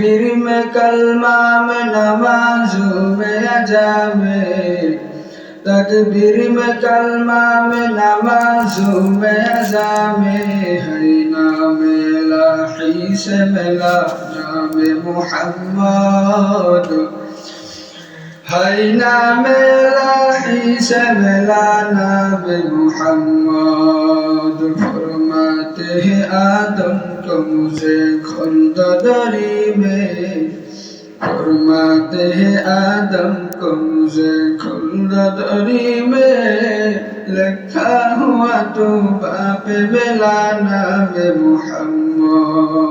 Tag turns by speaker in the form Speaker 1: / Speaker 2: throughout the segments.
Speaker 1: पीर में कलमा में नमाजों में अजा में, तकबीर में कलमा में नमाजों में अजा में, है नाम इलाही से मिला नाम मुहम्मद, है नाम इलाही से मिला नाम मुहम्मद। फरमाते हैं आदम को मुझे खुल्द-दरी में, फरमाते हैं आदम को मुझे खुल्द-दरी में, लिखा हुआ तो बाप मिला नाम मुहम्मद,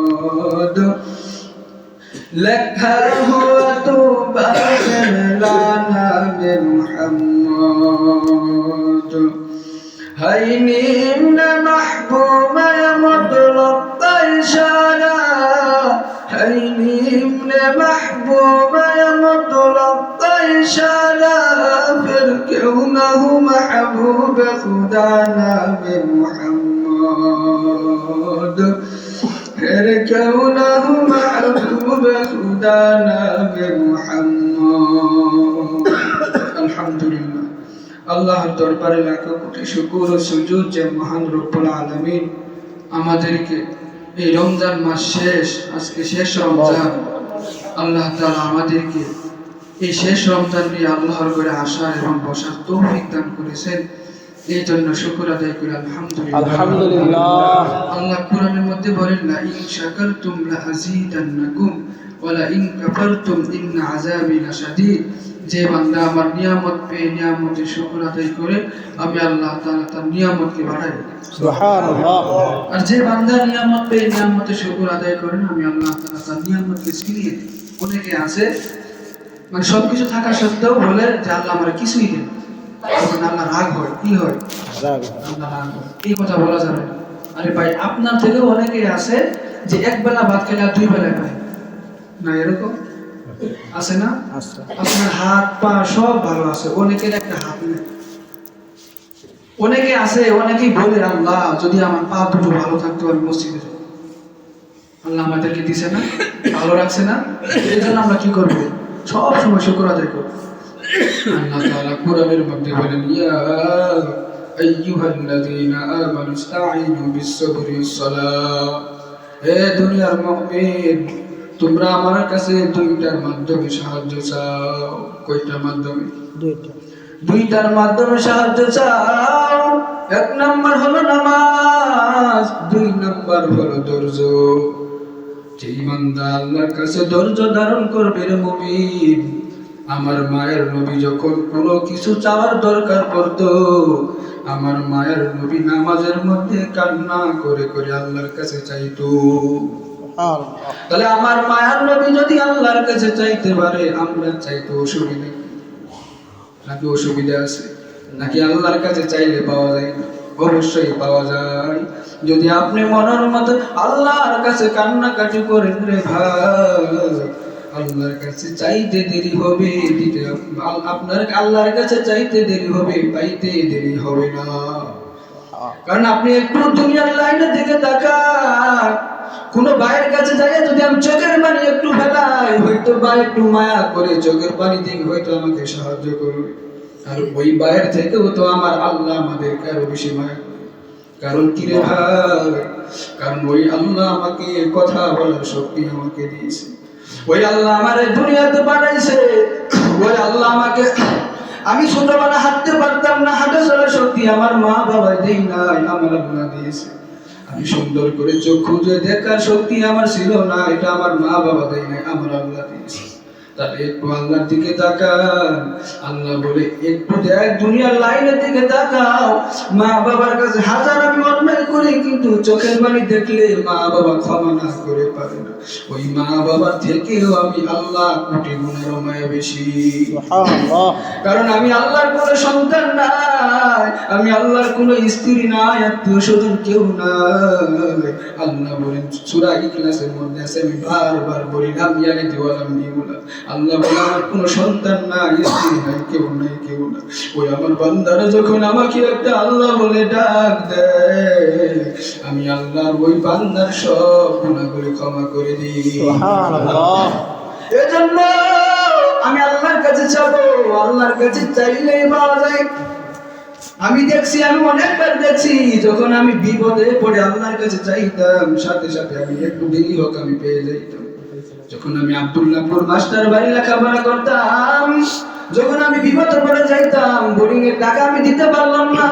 Speaker 1: लिखा हुआ तो बाप मिला नाम मुहम्मद। है नीम महबूब मुतलक इशारा, है नीम महबूब मुतलक इशारा, फिर क्यों न हो महबूब खुदा नाम मुहम्मद, फिर क्यों न हो महबूब खुदा नाम मुहम्मद। अल्हम्दुलिल्लाह, আল্লাহর দরবারে লাখো কোটি শুকর ও সুজুদ যে মহান রব্বুল আলামিন আমাদেরকে এই রমজান মাস শেষ, আজকে শেষ রমজান, আল্লাহ তাআলা আমাদেরকে এই শেষ রমজান নিয়ে আল্লাহর ঘরে আসার এবং বসার তৌফিক দান করেছেন। এই জন্য শুকর আদায় করি আলহামদুলিল্লাহ।
Speaker 2: আলহামদুলিল্লাহ।
Speaker 1: আল্লাহ কোরআনের মধ্যে বলেন, লা ইন শাকারতুম লা আযীদান্নাকুম ওয়া লা ইন কাফারতুম ইন্না আযাবি লাশাদীদ। যে বান্দা আমার নিয়ামত পেয়ে নিয়ামতের শুকর আদায় করে, আমি আল্লাহ তাআলা তার নিয়ামতকে বাড়াই।
Speaker 2: সুবহানাল্লাহ।
Speaker 1: আর যে বান্দা নিয়ামত পেয়ে নিয়ামতের শুকর আদায় করে না, আমি আল্লাহ তাআলা তার নিয়ামতকে ছিনিয়ে দিই। অনেকে আছে মানে সবকিছু থাকা সত্ত্বেও বলে যে আল্লাহ আমার কিছুই দেন, তখন আল্লাহ রাগ হয়। কি হয়? আল্লাহ রাগ হয়। এই কথা বলা যাবে না। আরে ভাই, আপনার থেকেও অনেকে আছে যে এক বেলা ভাত খেলে আর দুই বেলা খায় না, এরকম আছে না? আপনার হাত পা সব ভালো আছে, অনেকের একটা হাত নেই। অনেকে আছে, অনেকেই বলে আল্লাহ যদি আমার পা দুটো ভালো থাকতো আমি মসজিদে যাবো। আল্লাহ আমাদেরকে দিছে না, ভালো রাখছে না, এই জন্য আমরা কি করবো? সব সময় শুকর আদায় করবো। আল্লাহ তাআলা কোরআনের মধ্যে বলেন, ইয়া আইয়ুহাল্লাযীনা আমানু ইসতাঈনু বিস-সাবরি ওয়াস-সালাহ। হে দুনিয়ার মুমিন, তোমরা আমার কাছে দুইটার মাধ্যমে সাহায্য চাও। কয়টার মাধ্যমে? দুইটার মাধ্যমে সাহায্য চাও। এক নাম্বার হলো নামাজ, দুই নাম্বার হলো ধৈর্য। যেই বান্দা আল্লাহর কাছে ধৈর্য ধারণ করবে রে মুমিন, আমার মায়ের নবী যখন কোনো কিছু চাওয়ার দরকার পড়তো, আমার মায়ের নবী নামাজের মধ্যে কান্না করে করে আল্লাহর কাছে চাইতো। তাহলে আমার মায়ার নবী যদি আল্লাহর কাছে চাইতে পারে, আমরা চাইতে অসুবিধা নাকি? অসুবিধা আছে নাকি? আল্লাহর কাছে চাইলে পাওয়া যায় না? অবশ্যই পাওয়া যায়। যদি আপনি মনের মতো আল্লাহর কাছে কান্নাকাটি করেন রে ভাই, আল্লাহর কাছে চাইতে দেরি হবে, দিতে আপনার আল্লাহর কাছে চাইতে দেরি হবে, পাইতে দেরি হবে না। কারণ আপনি একটু দুনিয়ার লাইনের দিকে তাকান, কোন ভাইয়ের কাছে যাই যদি আমি চোখের পানি একটু ফেলাই, হয়তো ভাই একটু মায়া করে চোখের পানি দিয়ে হয়তো আমাকে সাহায্য করবে। আর ওই ভাইয়ের থেকেও তো আমার আল্লাহ আমাদেরকে আরো বেশি মায়া করে। কারণ কি রে ভাই? কারণ ওই আল্লাহ আমাকে কথা বলার শক্তি আমাকে দিয়েছে, ওই আল্লাহ আমার দুনিয়াতে পাঠাইছে, ওই আল্লাহ আমাকে, আমি ছোটবেলা হাঁটতে পারতাম না, হাঁটা চলার শক্তি আমার মা বাবা দেই নাই, আমার আল্লাহ দিয়েছে। আমি সুন্দর করে চক্ষু দেখার শক্তি আমার ছিল না, এটা আমার মা বাবা দেয় নাই, আমার আল্লাহ দিয়েছে। তাহলে একটু আল্লাহর দিকে তাকান। আল্লাহ বলে একটু দেখ, দুনিয়ার লাইনের দিকে তাকাও। মা বাবার কাছে হাজার আমি অন্যায় করি, কিন্তু চোখের পানি দেখলে মা বাবা ক্ষমা না করে পারে না। ওই মা বাবার থেকেও আমি আল্লাহ কোটি গুণের মায়া বেশি। কারণ আমি আল্লাহর কোনো সন্তান নাই, আমি আল্লাহর কোনো স্ত্রী নাই, আত্মীয় স্বজন কেউ নাই। আল্লাহ বলেন সূরা ইখলাসের মধ্যে আছে, আমি বারবার বলি লাম ইয়ালিদ ওয়া লাম ইউলাদ। আল্লাহ বলে আমার কোনো সন্তান নাই, স্ত্রী নাই, কেউ নাই, কেউ না। ওই আমার বান্দারা যখন আমাকে একটা আল্লাহ বলে ডাক দেয়, আমি আল্লাহর ওই বান্দার সব গুনাহগুলো ক্ষমা করে করে দিন।
Speaker 2: সুবহানাল্লাহ।
Speaker 1: এজন্য আমি আল্লাহর কাছে চাবো, আল্লাহর কাছে চাইলেই পাওয়া যায়। আমি দেখছি, আমি অনেকবার দেখছি, যখন আমি বিপদে পড়ে আল্লাহর কাছে চাইতাম, সাথে সাথে আমি একটু দেরি হোক আমি পেয়ে যাইতাম। যখন আমি আব্দুল্লাহপুর মাস্টার বাড়ি লেখাপড়া করতাম, যখন আমি বিপদে পড়ে যাইতাম, বোর্ডিং এর টাকা আমি দিতে পারলাম না,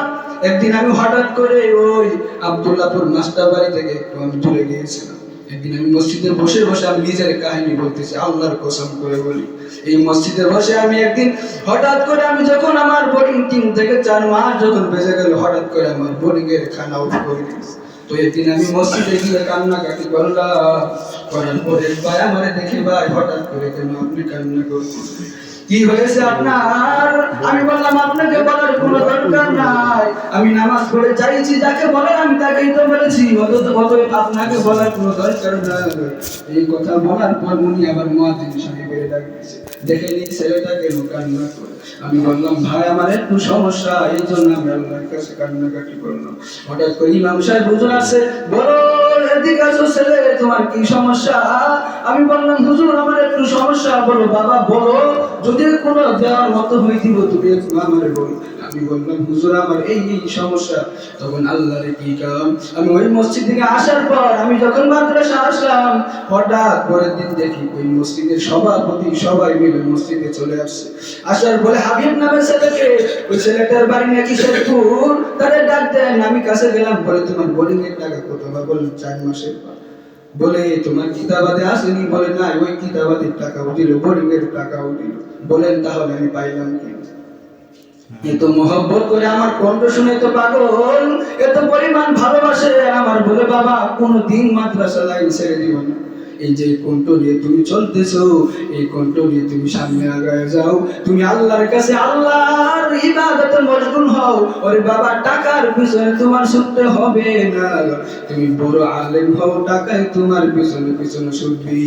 Speaker 1: একদিন আমি হঠাৎ করে ওই আব্দুল্লাহপুর মাস্টার বাড়ি থেকে একটু আমি দূরে গিয়েছিলাম। একদিন আমি মসজিদে বসে বসে আমি নিজের কাহিনী বলতেছি, আল্লাহর কসম করে বলি, এই মসজিদে বসে আমি একদিন হঠাৎ করে, আমি যখন আমার বোর্ডিং 3 থেকে 4 মাস যখন বেঁচে গেল, হঠাৎ করে আমার বোর্ডিং এর খানা অফ করে দিয়েছে। তো একদিন আমি মসজিদে গিয়ে কান্নাকাটি করলাম, করার পরে ভাই আমারে দেখে, ভাই হঠাৎ করে কেন আপনি কান্না করতেছেন, কি হয়েছে আপনার? আমি বললাম, আপনাকে বলার কোনো দরকার নাই, আমি নামাজ পড়ে চাইছি, যাকে বলার আমি তাকেই তো বলেছি, অতএব আপনাকে বলার কোনো দরকার নাই। এই কথা বলার পর উনি আবার মুয়াজ্জিন সাহেবের ডাক দিয়েছে, দেখে নি ছেলেটা কেন কান্না করে। আমি বললাম, ভাই আমার একটু সমস্যা, এই জন্য আমি আল্লাহর কাছে কান্নাকাটি করলাম। হঠাৎ করে ইমাম সাহেব হুজুর আছে, বলো এদিকে আসো ছেলে, তোমার কি সমস্যা? আমি বললাম, হুজুর আমার একটু সমস্যা। বলো বাবা বলো, যদি কোনো দেওয়ার মতো হয়ে দিব তুমি একটু আমারে বলো। আমি বললাম, হুজুর আমার এই সমস্যা। তখন আল্লাহরে কি কাম, আমি ওই মসজিদ থেকে আসার পর আমি যখন মাদ্রাসা আসলাম, হঠাৎ পরের দিন দেখি ওই মসজিদের সভাপতি সবাই মিলে মসজিদে চলে আসছে। আসার বলে হাবিব নামের ছেলেকে, ওই ছেলেটার বাড়ি নাকি শেরপুর, তাদের ডাক দেন। আমি কাছে গেলাম, বলে তোমার বোর্ডিং এর টাকা কত? বললাম 4 মাসের। বলে তোমার কিতাবাতে আসেনি? বলে না, ওই কিতাবাতের টাকাও দিল, বোর্ডিং এর টাকাও দিল। বলেন তাহলে আমি পাইলাম কি? এত মহব্বত করে আমার কণ্ঠ শুনে তো পাগল, এত পরিমাণ ভালোবাসে আমার। বলে বাবা কোনদিন মাদ্রাসা লাইন ছেড়ে দিও না, এই যে কণ্ঠ নিয়ে তুমি চলতেছো, এই কণ্ঠ নিয়ে তুমি সামনে আগায় যাও, তুমি আল্লাহর কাছে আল্লাহর ইবাদতে মশগুল হও। ওরে বাবা টাকার পিছনে তোমার ছুটতে হবে না, তুমি বড় আলেম হও, টাকায় তোমার পিছনে পিছনে ছুটবি।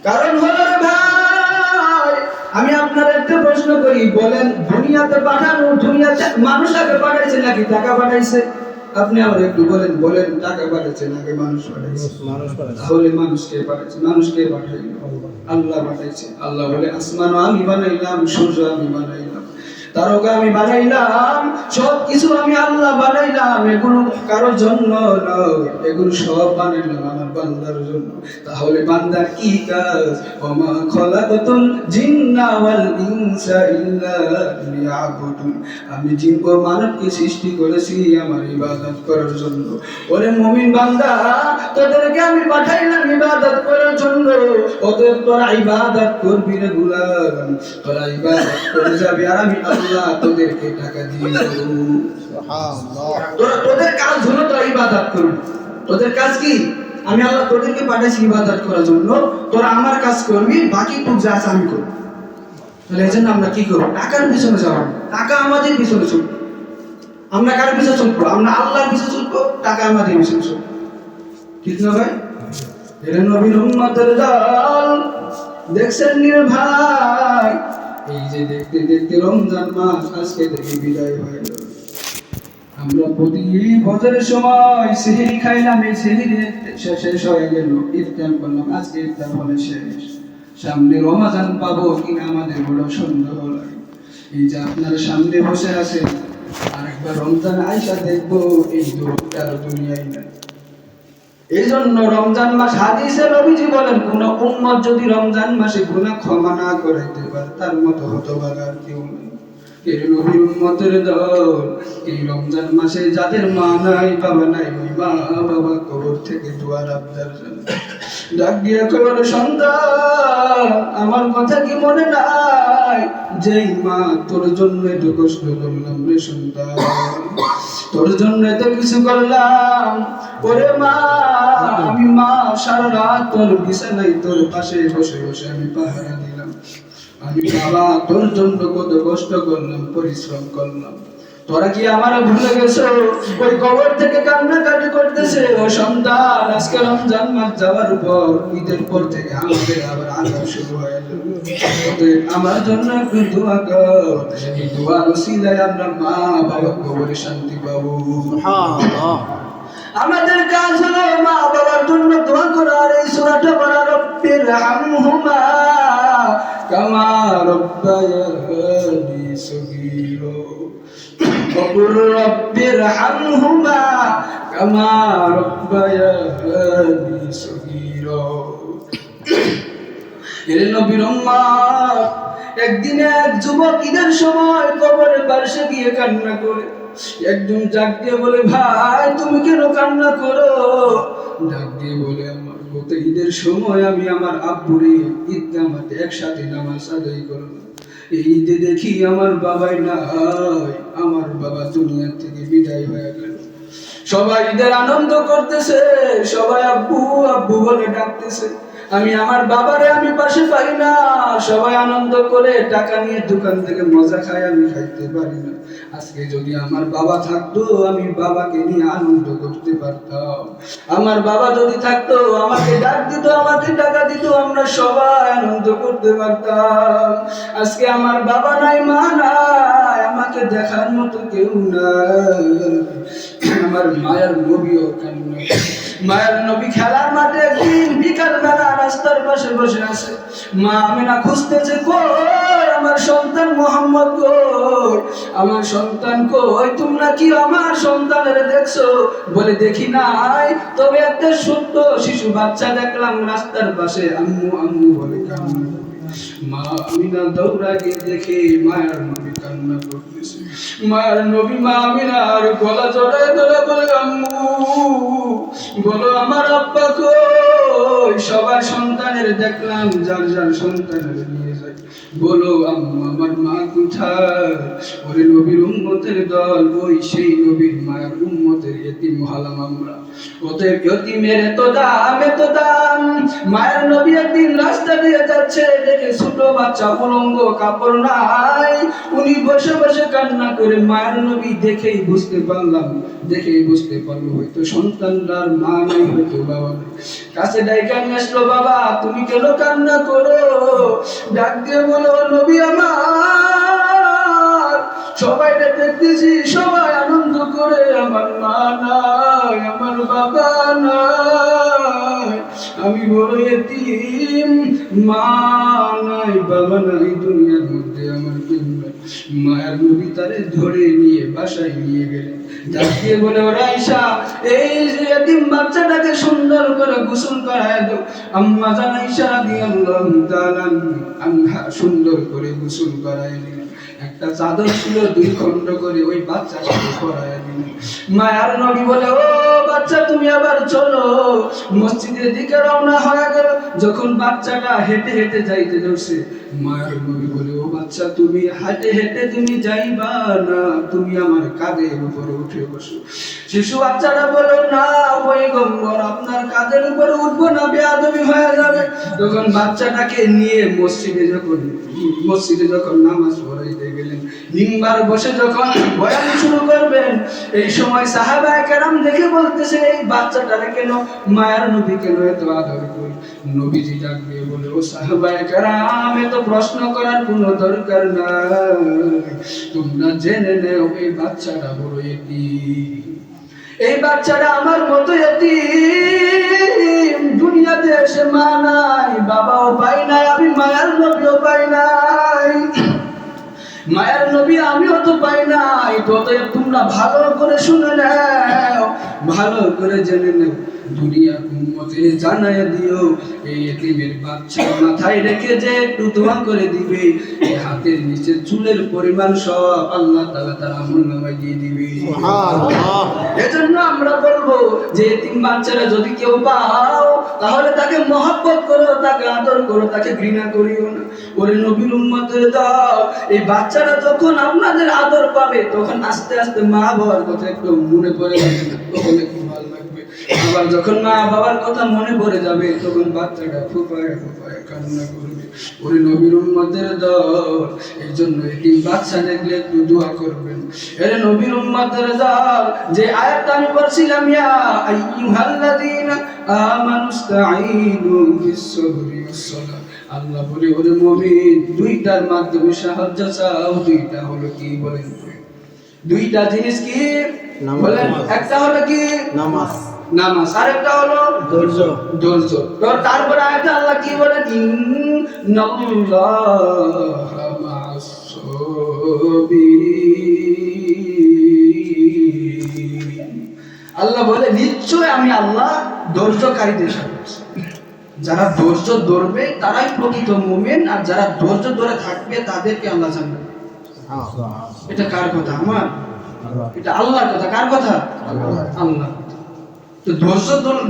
Speaker 1: কারণ হলো রে ভাই, আমি আপনার একটা প্রশ্ন করি, বলেন দুনিয়াতে পাঠানো, দুনিয়াতে মানুষ আগে পাঠাইছে নাকি টাকা পাঠাইছে? আপনি আমার একটু বলেন, বলেন টাকা পাঠাইছে নাকি মানুষ পাঠাইছে? তাহলে মানুষকে পাঠাইছে, মানুষকে পাঠাইল আল্লাহ পাঠাইছে। আল্লাহ বলে, আসমান আমি বানাইলাম, সূর্য আমি বানাইলাম, তারকা আমি বানাইলাম, সব কিছু আমি আল্লাহ বানাইলাম, এগুলো কারোর জন্য নয়, এগুলো সব বানাইলাম আমার বান্দার জন্য। তাহলে বান্দার কি কাজ? ওমা খলাকাতুল জিন্না ওয়াল ইনসা ইল্লা লিয়াবুদুন, আমি জিন ও মানবকে সৃষ্টি করেছি আমার ইবাদত করার জন্য। ওরে মুমিন বান্দা, তোদেরকে আমি পাঠাইলাম ইবাদত করার জন্য, অতএব তোরা ইবাদত করবি রে গোলাম, তোরা ইবাদত করে যাবি, আর আমি আল্লাহ তোদেরকে টাকা দিয়ে দেব। তোদের কাজ হলো তোরা ইবাদত করবি, তোদের কাজ কি? আমি আল্লাহ তোদেরকে পাঠাইছি ইবাদত করার জন্য, তোরা আমার কাজ করবি, বাকি তুই যা আমি করবো। তাহলে এই জন্য আমরা কি করবো? টাকার পিছনে যাবো, টাকা আমাদের পিছনে ছুটবো। আমরা কার পিছনে ছুটবো? আমরা আল্লাহর পিছনে ছুটবো, টাকা আমাদের পিছনে ছুটবো, ঠিক না ভাই? এরা নবীর উম্মতের দল, দেখছেন নি ভাই? এই যে দেখতে দেখতে রমজান মাস আজকে থেকে বিদায় হয়ে গেল। আমরা প্রতি বছরের সময় সেহরি খাইলাম, এই সেহরি শেষ হয়ে গেল, ইফতার করলাম, আজকে ইফতার হলে শেষ। সামনে রমজান পাবো কিনা আমাদের বড় সন্দেহ লাগে। এই যে আপনারা সামনে বসে আছেন, আরেকবার রমজান আইসা দেখবো, এই দুঃখটা দুনিয়ায় নাই। এই জন্য রমজান মাস, হাদিসে নবীজি বলেন, কোন উম্মত যদি রমজান মাসে গুনাহ ক্ষমা না করাইতে পারে, তার মতো হতভাগা আর কেউ নেই। এই নবীর উম্মতের দল, এই রমজান মাসে যাদের মা নাই বাবা নাই, ওই মা বাবা কবর থেকে দুয়ার আবদার জানে, ডাক দিয়া কইল, সন্তান আমার কথা কি মনে নাই? যেই মা তোর জন্য এত কষ্ট করলাম রে সন্তান, তোর জন্য এত কিছু করলাম, ওরে মা আমি মা সারা রাত তোর বিছানায় তোর পাশে বসে বসে আমি পাহারা দিলাম, আমি বাবা তোর জন্য কত কষ্ট করলাম, পরিশ্রম করলাম, তোরা কি আমার ভুলে গেছো? ওই কবর থেকে কান্নাকাটি করতেছে, ও সন্তান আজকে রমজান মাস যাওয়ার পর, ঈদের পর থেকে আমাদের আবার আযাব শুরু হয়ে যাবে। আমার জন্য একটু দোয়া কর, এই দোয়ার ওসিলায় আমরা মা বাবা কবরে শান্তি পাবো।
Speaker 2: সুবহানাল্লাহ।
Speaker 1: আমাদের কাজ হলো মা বাবার জন্য দোয়া করা, আর এই সূরাটা পড়া, রব্বির হামহুমা কামা রব্বায়ানি সগীরা, ওকুর রব্বির হামহুমা কামা রব্বায়ানি সগীরা। এর নবীর উম্মত, একদিন এক যুবক ঈদের সময় কবরের পাশে গিয়ে কান্না করে, একজন ডাক দিয়ে বলে, ভাই তুমি কেন কান্না করো? ডাক দিয়ে বলে, আমার গত ঈদের সময় আমি আমার আব্বুরে ঈদগাহ মাঠে একসাথে নামাজ আদায় করলাম, এই ঈদে দেখি আমার বাবাই নাই, আমার বাবা দুনিয়া থেকে বিদায় হয়ে গেল। সবাই ঈদের আনন্দ করতেছে, সবাই আব্বু আব্বু বলে ডাকতেছে, আমি আমার বাবারে আমি পাশে পাই না। সবাই আনন্দ করে টাকা নিয়ে দোকান থেকে মজা খায়, আমি খাইতে পারি না। আজকে যদি আমার বাবা থাকতো, আমি বাবাকে নিয়ে আনন্দ করতে পারতাম। আমার বাবা যদি থাকতো, আমাকে ডাক দিত, আমাকে টাকা দিত, আমরা সবাই আনন্দ করতে পারতাম। আজকে আমার বাবা নাই, মা নাই, আমাকে দেখার মতো কেউ নাই। আমার মায়ের নবীও কান্না, মায়ের নবী খেলার মাঠে একদিন বিকাল বেলা রাস্তার পাশে বসে আছে। মা আমিনা খুঁজতেছে, কই আমার সন্তান মোহাম্মদ, কই আমার সন্তান, কই তোমরা কি আমার সন্তানের দেখছো? বলে, দেখি নাই, তবে একটা ছোট্ট শিশু বাচ্চা দেখলাম রাস্তার পাশে আম্মু আম্মু বলে কান্না। মা আমিনা দৌড়া গিয়ে দেখে মায়ের নবী কান্না করতেছে। মায়ের নবী মা আমিনার গলা জড়ায় ধরে বলে, আম্মু বলো আমার আব্বা কই? সবার সন্তানের দেখলাম, যার যার সন্তানের নিয়ে যায়, বলো আম্মু আমার মা কোথায়? ওরে নবীর উম্মতের দল, ওই সেই নবীর মায়ের উম্মতের এতিম হলাম আমরা। ওদের এতিমের এত দাম, এত দাম। মায়ের নবী একদিন রাস্তা দিয়ে যাচ্ছে, দেখে ছোট বাচ্চা উলঙ্গ, কাপড় নাই, উনি বসে বসে কান্না করে। মায়ের নবী দেখেই বুঝতে পারলাম, দেখেই বুঝতে পারলো হয়তো সন্তানটার মা নাই, হয়তো বাবা নাই। কাছে ডাইকা নিয়ে আসলো, বাবা তুমি কেন কান্না করো? ডাক দিয়ে বলো, নবী আমার, সবাই দেখতেছি সবাই আনন্দ করে, আমার মা নাই, আমার বাবা নাই, আমি বড় এতিম, মা নাই, বাবা নাই, দুনিয়ার মধ্যে আমার কেউ নাই। মায়ের নবী তারে ধরে নিয়ে বাসায় নিয়ে গেলেন। ডাকিয়ে বলে, ওরে আয়েশা, এই যে এতিম বাচ্চাটাকে সুন্দর করে গোসল করায় দাও। আম্মা জান আয়েশা রাদিয়াল্লাহু তাআলা আনহা সুন্দর করে গোসল করায় দিলেন। একটা চাদর ছিল, দুই খণ্ড করে ওই বাচ্চাটাকে পরায় দিলেন। মায়ার নবী বলে, ও বাচ্চা তুমি আবার চলো। মসজিদের দিকে রওনা হয়ে গেল। যখন বাচ্চাটা হেঁটে হেঁটে যাইতে ধরছে, মায়ার নবী বলে, ও বাচ্চা তুমি হেঁটে হেঁটে তুমি যাইবা না, তুমি আমার কাঁধের উপরে উঠে বসো। শিশু বাচ্চাটা বলল, না পয়গম্বর, আপনার কাঁধের উপরে উঠবো না, বেয়াদবি হয়ে যাবে। তখন বাচ্চাটাকে নিয়ে মসজিদে যখন নামাজ পড়াইতে গেলেন, মিম্বার বসে যখন বয়ান শুরু করবেন, এই সময় সাহাবায়ে কেরাম দেখে বলতেছে, এই বাচ্চাটারে কেন মায়ের নবী কেন এত আদর করে? নবীজি ডাক দিয়ে বলে, ও সাহাবায়ে কেরাম, এত প্রশ্ন করার কোনো দরকার নাই, তোমরা জেনে নেও এই বাচ্চাটা বড় এতিম, এই বাচ্চাটা আমার মতো এতিম। দুনিয়াতে এসে মা নাই, বাবাও পাই নাই, আমি মায়ের নবীও পাই নাই, মায়ের নবী আমিও তো পাই নাই। ততএব তোমরা ভালো করে শুনে নাও, ভালো করে জেনে নাও, দুনিয়ার উম্মতে জানায় দিও, এই এতিমের বাচ্চা মাথায় রেখে যে একটু দোয়া করে দিবে, এই হাতের নিচে চুলের পরিমাণ সব আল্লাহ তাআলা তার আমলনামায় দিয়ে দিবে। সুবহানাল্লাহ। এজন্য আমরা বলবো যে এতিম বাচ্চারা যদি কেউ পাও, তাহলে তাকে মহব্বত করো, তাকে আদর করো, তাকে ঘৃণা করিও না। ওরে নবীর উম্মতের দল, এই বাচ্চারা যখন আপনাদের আদর পাবে, তখন আস্তে আস্তে মা বাবার কথা একটু মনে পড়ে যাবে, তখন একটু ভালো লাগবে। আবার যখন মা বাবার কথা মনে পড়ে যাবে, তখন বাচ্চাটা ফুপায় ফুপায় কান্না করবে। ওরে নবীর উম্মতের দল, এই জন্য এতিম বাচ্চা দেখলে একটু দোয়া করবেন। এরে নবীর উম্মতের দল, যে আয়াতটা আমি পড়ছিলাম, ইয়া আইয়ুহাল্লাযীনা আমানুস্তাঈনু বিস-সাবরি ওয়াস-সালাহ, আল্লাহ বলে, ওরে মুমিন, দুইটার মাধ্যমে সাহায্য চাও। দুইটা হলো কি বলেন? দুইটা জিনিস কি বলেন? একটা হলো কি? নামাজ। নামাজ, আরেকটা হলো
Speaker 2: ধৈর্য।
Speaker 1: ধৈর্য। তারপরে আয়াতে আল্লাহ কি বলেন, ইন্নাল্লাহা মা'আস সাবিরিন। আল্লাহ বলে নিশ্চয় আমি আল্লাহ ধৈর্যকারীদের সাথে আছি। যারা ধৈর্য ধরবে তারাই প্রকৃত মুমিন, আর যারা ধৈর্য ধরে থাকবে তাদেরকে আল্লাহ জান্নাত। এটা কার কথা? আমার? এটা আল্লাহর কথা। কার কথা? আল্লাহ। তো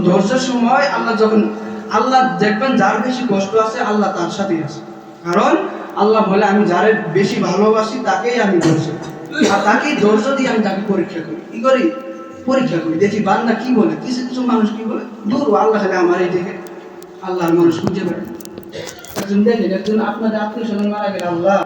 Speaker 1: ধৈর্যের সময় আল্লাহ যখন, আল্লাহ দেখবেন যার বেশি কষ্ট আছে আল্লাহ তার সাথেই আছে। কারণ আল্লাহ বলে আমি যারে বেশি ভালোবাসি তাকেই আমি ধৈর্য, আর তাকেই ধৈর্য দিয়ে আমি তাকে পরীক্ষা করি। কি করি? পরীক্ষা করি, দেখি বান্দা কি বলে। কিছু কিছু মানুষ কি বলে, দূর আল্লাহ খালি আমার এই দেখে, আল্লাহর মানুষ খুঁজে বেড়ায়। একজন দেখেন, একজন আপনাদের আত্মীয় স্বজন মারা গেলে, আল্লাহ